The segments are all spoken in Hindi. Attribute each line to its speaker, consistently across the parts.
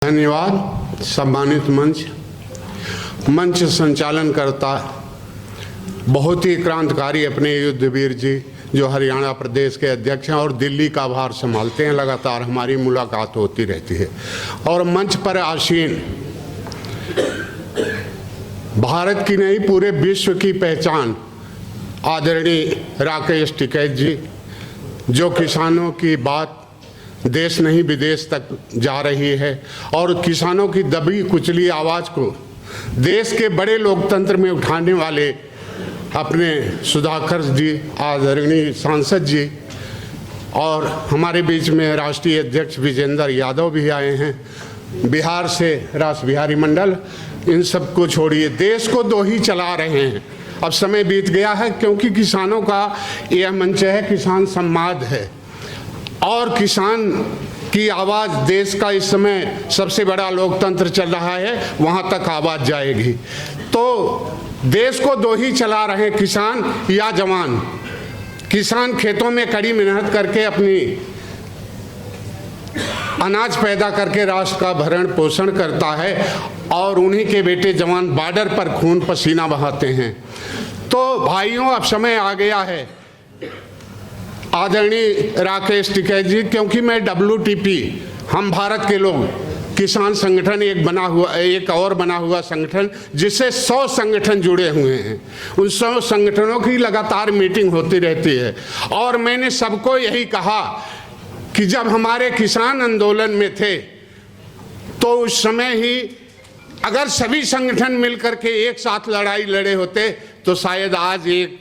Speaker 1: धन्यवाद। सम्मानित मंच संचालन करता बहुत ही क्रांतिकारी अपने युद्धवीर जी जो हरियाणा प्रदेश के अध्यक्ष हैं और दिल्ली का भार संभालते हैं। लगातार हमारी मुलाकात होती रहती है और मंच पर आसीन भारत की नहीं पूरे विश्व की पहचान आदरणीय राकेश टिकैत जी, जो किसानों की बात देश नहीं विदेश तक जा रही है और किसानों की दबी कुचली आवाज़ को देश के बड़े लोकतंत्र में उठाने वाले अपने सुधाकर जी, आदरणीय सांसद जी और हमारे बीच में राष्ट्रीय अध्यक्ष विजेंद्र यादव भी आए हैं, बिहार से रास बिहारी मंडल। इन सब को छोड़िए, देश को दो ही चला रहे हैं। अब समय बीत गया है क्योंकि किसानों का यह मंच है, किसान संवाद है और किसान की आवाज़ देश का इस समय सबसे बड़ा लोकतंत्र चल रहा है, वहाँ तक आवाज़ जाएगी। तो देश को दो ही चला रहे हैं, किसान या जवान। किसान खेतों में कड़ी मेहनत करके अपनी अनाज पैदा करके राष्ट्र का भरण पोषण करता है और उन्हीं के बेटे जवान बॉर्डर पर खून पसीना बहाते हैं। तो भाइयों, अब समय आ गया है आदरणीय राकेश टिकैत जी, क्योंकि मैं WTP, हम भारत के लोग किसान संगठन एक और बना हुआ संगठन जिससे 100 संगठन जुड़े हुए हैं, उन 100 संगठनों की लगातार मीटिंग होती रहती है और मैंने सबको यही कहा कि जब हमारे किसान आंदोलन में थे तो उस समय ही अगर सभी संगठन मिलकर के एक साथ लड़ाई लड़े होते तो शायद आज एक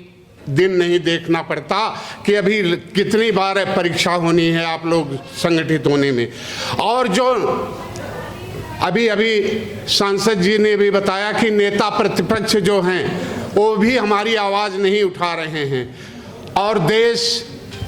Speaker 1: दिन नहीं देखना पड़ता कि अभी कितनी बार परीक्षा होनी है आप लोग संगठित होने में। और जो अभी सांसद जी ने भी बताया कि नेता प्रतिपक्ष जो हैं वो भी हमारी आवाज़ नहीं उठा रहे हैं और देश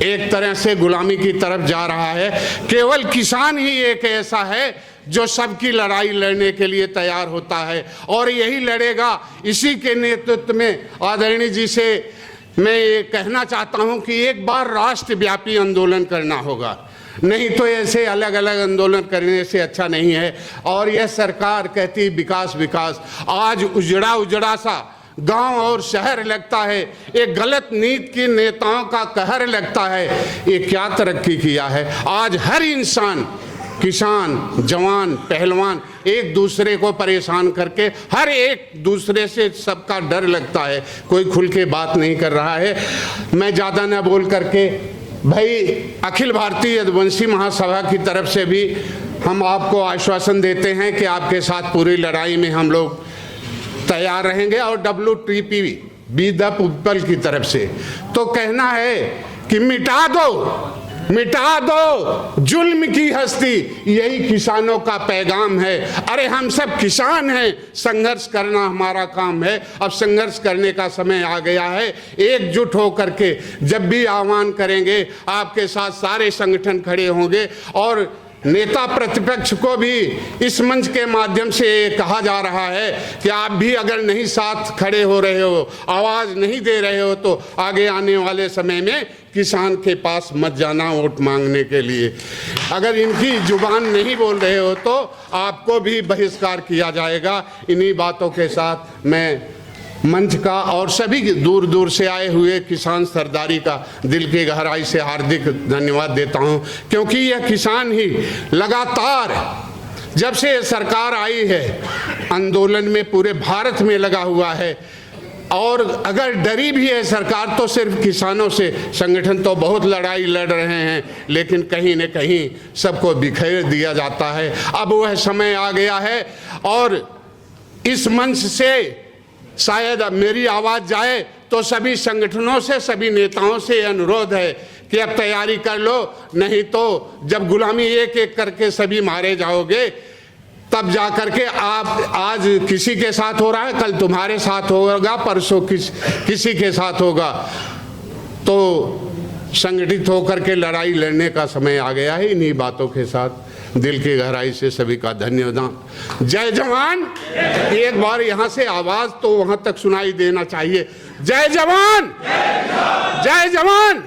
Speaker 1: एक तरह से गुलामी की तरफ जा रहा है। केवल किसान ही एक ऐसा है जो सबकी लड़ाई लड़ने के लिए तैयार होता है और यही लड़ेगा। इसी के नेतृत्व में आदरणीय जी से मैं ये कहना चाहता हूं कि एक बार राष्ट्रव्यापी आंदोलन करना होगा, नहीं तो ऐसे अलग अलग आंदोलन करने से अच्छा नहीं है। और यह सरकार कहती विकास विकास, आज उजड़ा सा गांव और शहर लगता है, एक गलत नीति के नेताओं का कहर लगता है। ये क्या तरक्की किया है? आज हर इंसान, किसान, जवान, पहलवान एक दूसरे को परेशान करके हर एक दूसरे से सबका डर लगता है, कोई खुल के बात नहीं कर रहा है। मैं ज़्यादा न बोल करके भाई, अखिल भारतीय यदुवंशी महासभा की तरफ से भी हम आपको आश्वासन देते हैं कि आपके साथ पूरी लड़ाई में हम लोग तैयार रहेंगे और WTP बी द पीपल की तरफ से तो कहना है कि मिटा दो जुल्म की हस्ती, यही किसानों का पैगाम है। अरे हम सब किसान हैं, संघर्ष करना हमारा काम है। अब संघर्ष करने का समय आ गया है। एकजुट होकर के जब भी आह्वान करेंगे आपके साथ सारे संगठन खड़े होंगे और नेता प्रतिपक्ष को भी इस मंच के माध्यम से कहा जा रहा है कि आप भी अगर नहीं साथ खड़े हो रहे हो, आवाज़ नहीं दे रहे हो तो आगे आने वाले समय में किसान के पास मत जाना वोट मांगने के लिए। अगर इनकी जुबान नहीं बोल रहे हो तो आपको भी बहिष्कार किया जाएगा। इन्हीं बातों के साथ मैं मंच का और सभी दूर दूर से आए हुए किसान सरदारी का दिल की गहराई से हार्दिक धन्यवाद देता हूं, क्योंकि यह किसान ही लगातार जब से सरकार आई है आंदोलन में पूरे भारत में लगा हुआ है और अगर डरी भी है सरकार तो सिर्फ किसानों से। संगठन तो बहुत लड़ाई लड़ रहे हैं लेकिन कहीं न कहीं सबको बिखेर दिया जाता है। अब वह समय आ गया है और इस मंच से शायद मेरी आवाज़ जाए तो सभी संगठनों से, सभी नेताओं से अनुरोध है कि अब तैयारी कर लो, नहीं तो जब गुलामी एक एक करके सभी मारे जाओगे तब जा करके आप आज किसी के साथ हो रहा है, कल तुम्हारे साथ होगा, परसों किसी के साथ होगा। तो संगठित होकर के लड़ाई लड़ने का समय आ गया है। इन्हीं बातों के साथ दिल की गहराई से सभी का धन्यवाद। जय जवान। एक बार यहाँ से आवाज तो वहाँ तक सुनाई देना चाहिए। जय जवान, जय जवान।